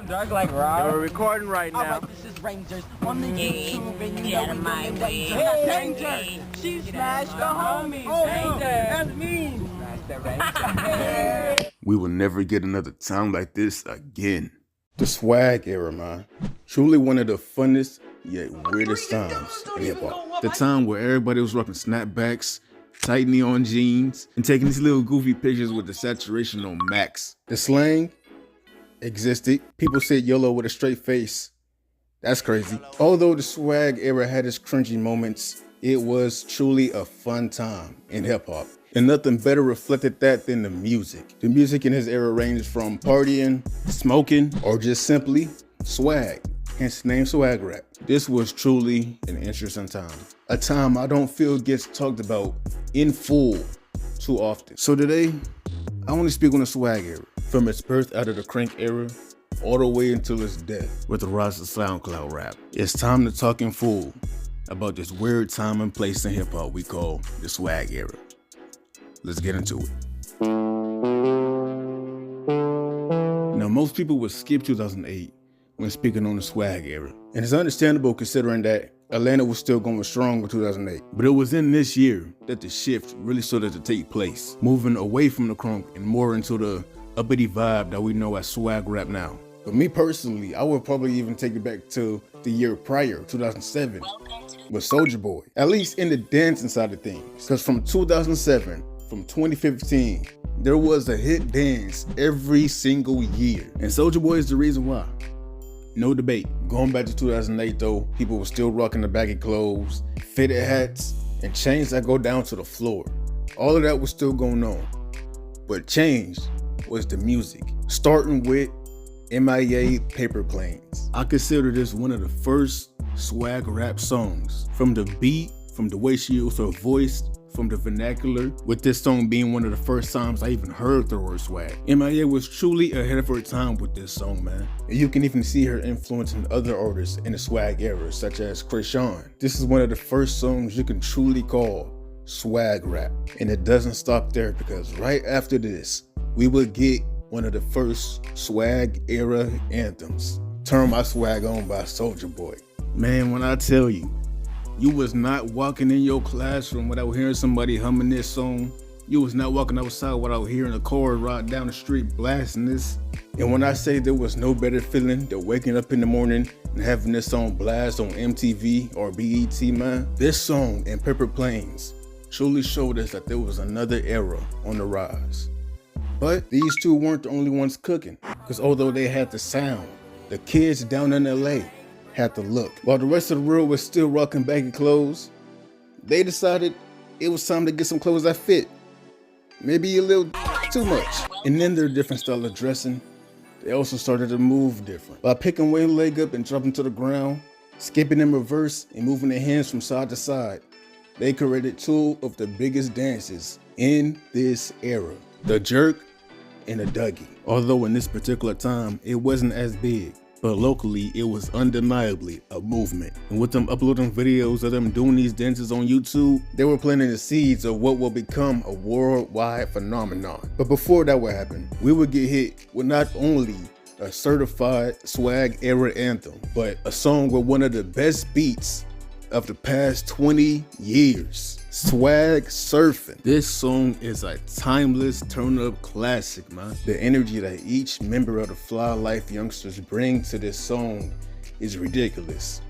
Dark like Rob. We're recording right now. Alright, this is Rangers on the YouTube, and you know we in danger. Hey, Ranger! She smashed the homie. Oh, Ranger! That's me. Smashed the Ranger. We will never get another time like this again. The swag era, man. Truly one of the funnest yet weirdest times in hip hop. The time where everybody was rocking snapbacks, tight neon jeans, and taking these little goofy pictures with the saturation on max. The slang existed. People said YOLO with a straight face. That's crazy. Although the swag era had its cringy moments, it was truly a fun time in hip hop. And nothing better reflected that than the music. The music in his era ranged from partying, smoking, or just simply swag. Hence the name swag rap. This was truly an interesting time. A time I don't feel gets talked about in full too often. So today, I only speak on the swag era. From its birth out of the crank era, all the way until its death with the rise of SoundCloud rap. It's time to talk in full about this weird time and place in hip hop we call the swag era. Let's get into it. Now, most people would skip 2008 when speaking on the swag era. And it's understandable considering that Atlanta was still going strong in 2008. But it was in this year that the shift really started to take place, moving away from the crunk and more into the uppity vibe that we know as swag rap now. But me personally, I would probably even take it back to the year prior, 2007, with Soulja Boy. At least in the dancing side of things. Because from 2007, from 2015, there was a hit dance every single year. And Soulja Boy is the reason why. No debate. Going back to 2008 though, people were still rocking the baggy clothes, fitted hats, and chains that go down to the floor. All of that was still going on. But changed was the music, starting with MIA Paper Planes. I consider this one of the first swag rap songs. From the beat, from the way she used her voice, from the vernacular, with this song being one of the first times I even heard the word swag. MIA was truly ahead of her time with this song, man. And you can even see her influencing other artists in the swag era, such as Krishan. This is one of the first songs you can truly call swag rap. And it doesn't stop there, because right after this, we would get one of the first swag era anthems, Turn My Swag On by Soulja Boy. Man, when I tell you, you was not walking in your classroom without hearing somebody humming this song. You was not walking outside without hearing a car ride down the street blasting this. And when I say there was no better feeling than waking up in the morning and having this song blast on MTV or BET, man, this song and Paper Planes truly showed us that there was another era on the rise. But these two weren't the only ones cooking, because although they had the sound, the kids down in LA had the look. While the rest of the world was still rocking baggy clothes, they decided it was time to get some clothes that fit. Maybe a little too much. And then their different style of dressing, they also started to move different. By picking one leg up and dropping to the ground, skipping in reverse and moving their hands from side to side, they created two of the biggest dances in this era, the jerk and the Dougie. Although in this particular time, it wasn't as big, but locally, it was undeniably a movement. And with them uploading videos of them doing these dances on YouTube, they were planting the seeds of what will become a worldwide phenomenon. But before that would happen, we would get hit with not only a certified swag era anthem, but a song with one of the best beats of the past 20 years. Swag Surfing. This song is a timeless turn-up classic, man. The energy that each member of the Fly Life Youngsters bring to this song is ridiculous.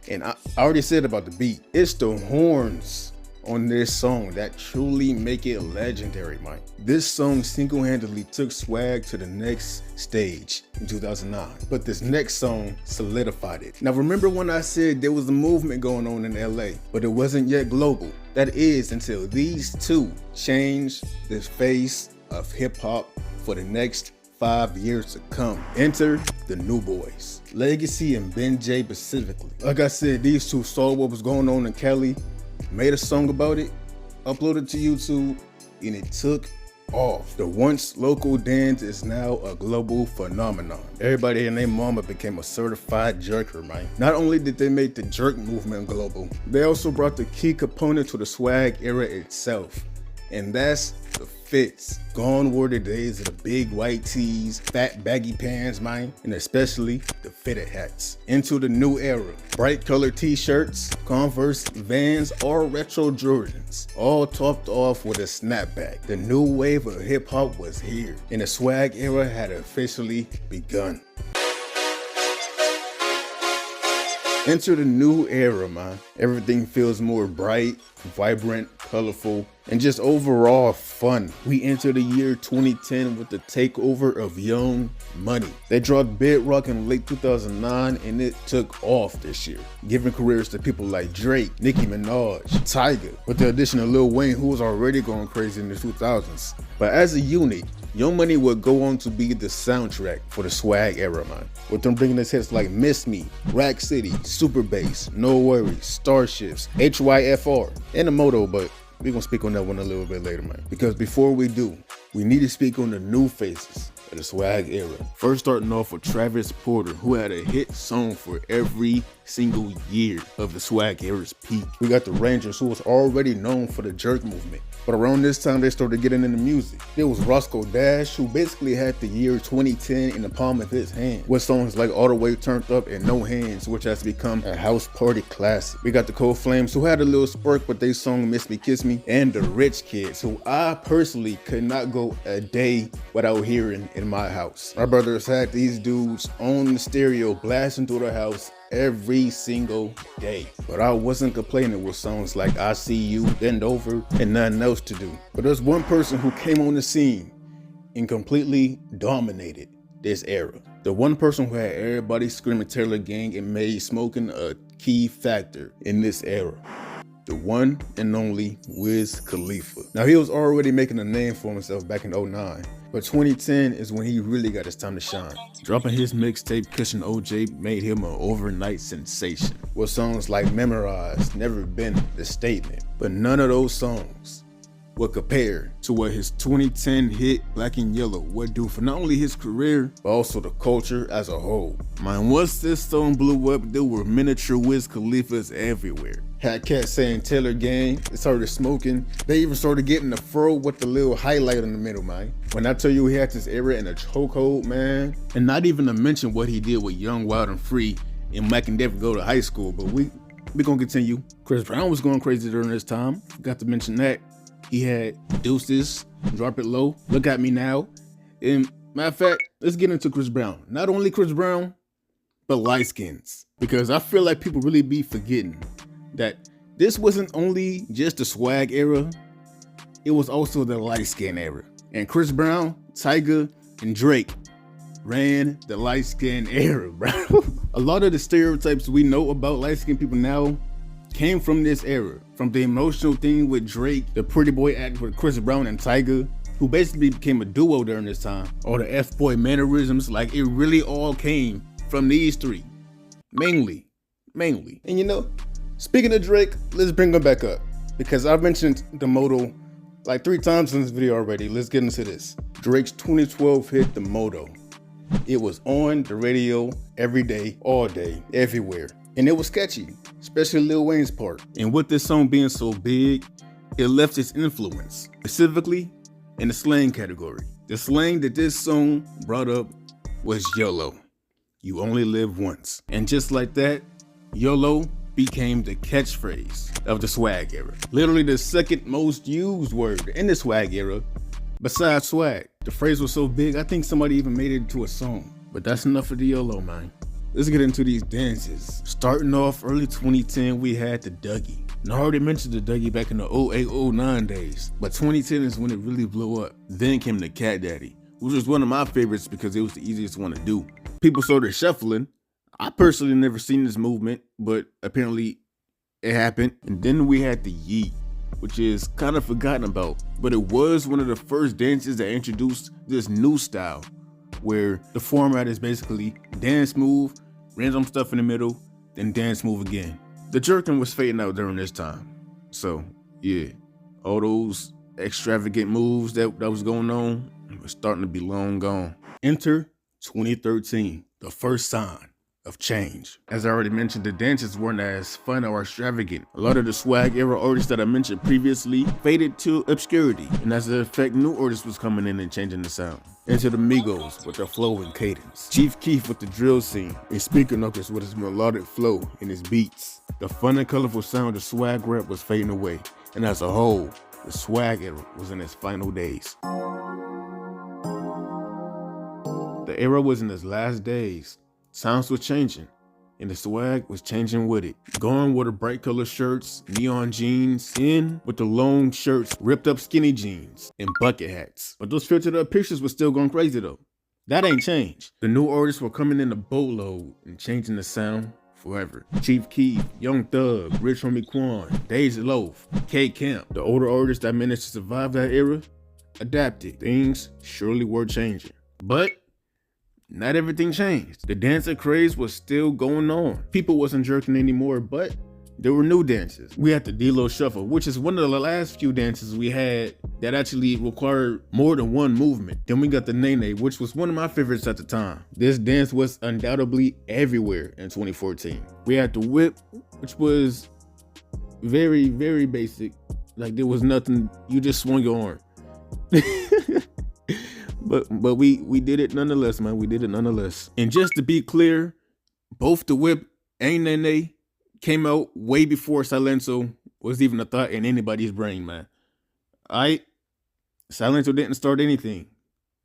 And I already said about the beat. It's the horns on this song that truly make it legendary, man. This song single-handedly took swag to the next stage in 2009, but this next song solidified it. Now remember when I said there was a movement going on in LA, but it wasn't yet global? That is until these two changed the face of hip hop for the next 5 years to come. Enter the New Boys, Legacy and Ben J specifically. Like I said, these two saw what was going on in Cali, made a song about it, uploaded to YouTube, and it took off. The once local dance is now a global phenomenon. Everybody and their mama became a certified jerker, man. Not only did they make the jerk movement global, they also brought the key component to the swag era itself, and that's the fits. Gone were the days of the big white tees, fat baggy pants, man, and especially the fitted hats. Into the new era. Bright colored t-shirts, Converse, Vans, or retro Jordans, all topped off with a snapback. The new wave of hip hop was here, and the swag era had officially begun. Enter the new era, man. Everything feels more bright, vibrant, colorful, and just overall fun. We enter the year 2010 with the takeover of Young Money. They dropped Bedrock in late 2009 and it took off this year, giving careers to people like Drake, Nicki Minaj, Tyga, with the addition of Lil Wayne, who was already going crazy in the 2000s. But as a unit, Young Money would go on to be the soundtrack for the swag era, man, with them bringing us hits like Miss Me, Rack City, Super Bass, No Worries, Starships, HYFR, and the Moto, but we're gonna speak on that one a little bit later, man. Because before we do, we need to speak on the new faces of the swag era. First starting off with Travis Porter, who had a hit song for every single year of the swag era's peak. We got the Rangers, who was already known for the jerk movement, but around this time they started getting into music. There was ROSCOE Dash, who basically had the year 2010 in the palm of his hand, with songs like All the Way Turned Up and No Hands, which has become a house party classic. We got the Cold Flames, who had a little spark, but they sung Miss Me Kiss Me, and the Rich Kids, who I personally could not go a day without hearing in my house. My brothers had these dudes on the stereo blasting through the house every single day, but I wasn't complaining with songs like I See You, Bend Over, and Nothing Else to Do. But there's one person who came on the scene and completely dominated this era. The one person who had everybody screaming Taylor Gang and made smoking a key factor in this era. The one and only Wiz Khalifa. Now, he was already making a name for himself back in 2009, but 2010 is when he really got his time to shine. Dropping his mixtape Cushion OJ made him an overnight sensation, with songs like Memorize, Never Been, The Statement. But none of those songs would compare to what his 2010 hit Black and Yellow would do for not only his career, but also the culture as a whole. Man, once this song blew up, there were miniature Wiz Khalifas everywhere. Had cats saying Taylor Gang, they started smoking. They even started getting the fro with the little highlight in the middle, man. When I tell you he had this era in a chokehold, man. And not even to mention what he did with Young, Wild, and Free and Mac and Def go to high school, but we gonna continue. Chris Brown was going crazy during this time. Forgot to mention that. He had Deuces, Drop It Low, Look At Me Now. And matter of fact, let's get into Chris Brown. Not only Chris Brown, but light skins. Because I feel like people really be forgetting that this wasn't only just the swag era, it was also the light skin era. And Chris Brown, Tyga, and Drake ran the light skin era, bro. A lot of the stereotypes we know about light skin people now came from this era. From the emotional thing with Drake, the pretty boy act with Chris Brown and Tyga, who basically became a duo during this time, or the F-boy mannerisms, like it really all came from these three. Mainly. And you know, speaking of Drake, let's bring him back up, because I've mentioned the Moto like 3 times in this video already. Let's get into this. Drake's 2012 hit, The Moto. It was on the radio every day, all day, everywhere. And it was catchy, especially Lil Wayne's part. And with this song being so big, it left its influence, specifically in the slang category. The slang that this song brought up was YOLO. You only live once. And just like that, YOLO became the catchphrase of the swag era. Literally the second most used word in the swag era, besides swag. The phrase was so big, I think somebody even made it into a song. But that's enough of the YOLO, man. Let's get into these dances. Starting off early 2010, we had the Dougie. And I already mentioned the Dougie back in the 08-09 days, but 2010 is when it really blew up. Then came the Cat Daddy, which was one of my favorites because it was the easiest one to do. People started shuffling. I personally never seen this movement, but apparently it happened. And then we had the Yeet, which is kind of forgotten about, but it was one of the first dances that introduced this new style, where the format is basically dance move, random stuff in the middle, then dance move again. The jerking was fading out during this time. So yeah, all those extravagant moves that was going on was starting to be long gone. Enter 2013, the first sign of change. As I already mentioned, the dances weren't as fun or extravagant. A lot of the swag era artists that I mentioned previously faded to obscurity, and as a effect, new artists was coming in and changing the sound. Into the Migos with their flow and cadence, Chief Keef with the drill scene, and Speaker Knuckles with his melodic flow and his beats. The fun and colorful sound of swag rap was fading away, and as a whole, the swag era was in its final days. The era was in its last days. Sounds were changing, and the swag was changing with it. Gone were the bright color shirts, neon jeans, in with the long shirts, ripped up skinny jeans, and bucket hats. But those filtered up pictures were still going crazy though. That ain't changed. The new artists were coming in a boatload and changing the sound forever. Chief Keef, Young Thug, Rich Homie Quan, Daisy Loaf, K Camp. The older artists that managed to survive that era adapted. Things surely were changing. But not everything changed. The dancer craze was still going on. People wasn't jerking anymore, but there were new dances. We had the D-Lo Shuffle, which is one of the last few dances we had that actually required more than one movement. Then we got the Nene, which was one of my favorites at the time. This dance was undoubtedly everywhere in 2014. We had the Whip, which was very, very basic. Like there was nothing, you just swung your arm. But we did it nonetheless, man. We did it nonetheless. And just to be clear, both the Whip and Nene came out way before Silencio was even a thought in anybody's brain, man. Silencio didn't start anything.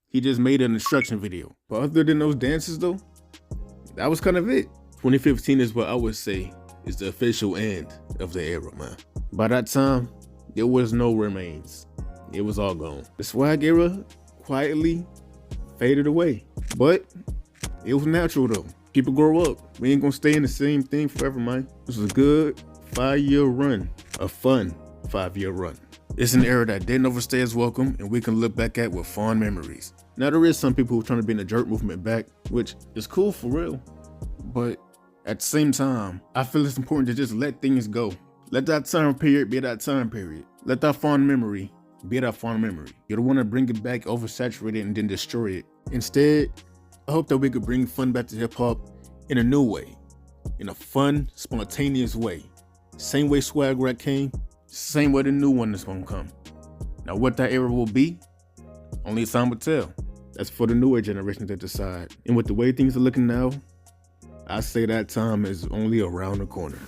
He just made an instruction video. But other than those dances though, that was kind of it. 2015 is what I would say is the official end of the era, man. By that time, there was no remains. It was all gone. The swag era quietly faded away, but it was natural though. People grow up. We ain't gonna stay in the same thing forever, man. This was a good 5-year run, a fun 5-year run. It's an era that didn't overstay its welcome, and we can look back at with fond memories. Now there is some people who are trying to bring the jerk movement back, which is cool for real, but at the same time, I feel it's important to just let things go. Let that time period be that time period. Let that fond memory be that fond memory. You don't want to bring it back oversaturated and then destroy it. Instead, I hope that we could bring fun back to hip hop in a new way, in a fun, spontaneous way. Same way swag rap came, same way the new one is gonna come. Now what that era will be, only time will tell. That's for the newer generation to decide. And with the way things are looking now, I say that time is only around the corner.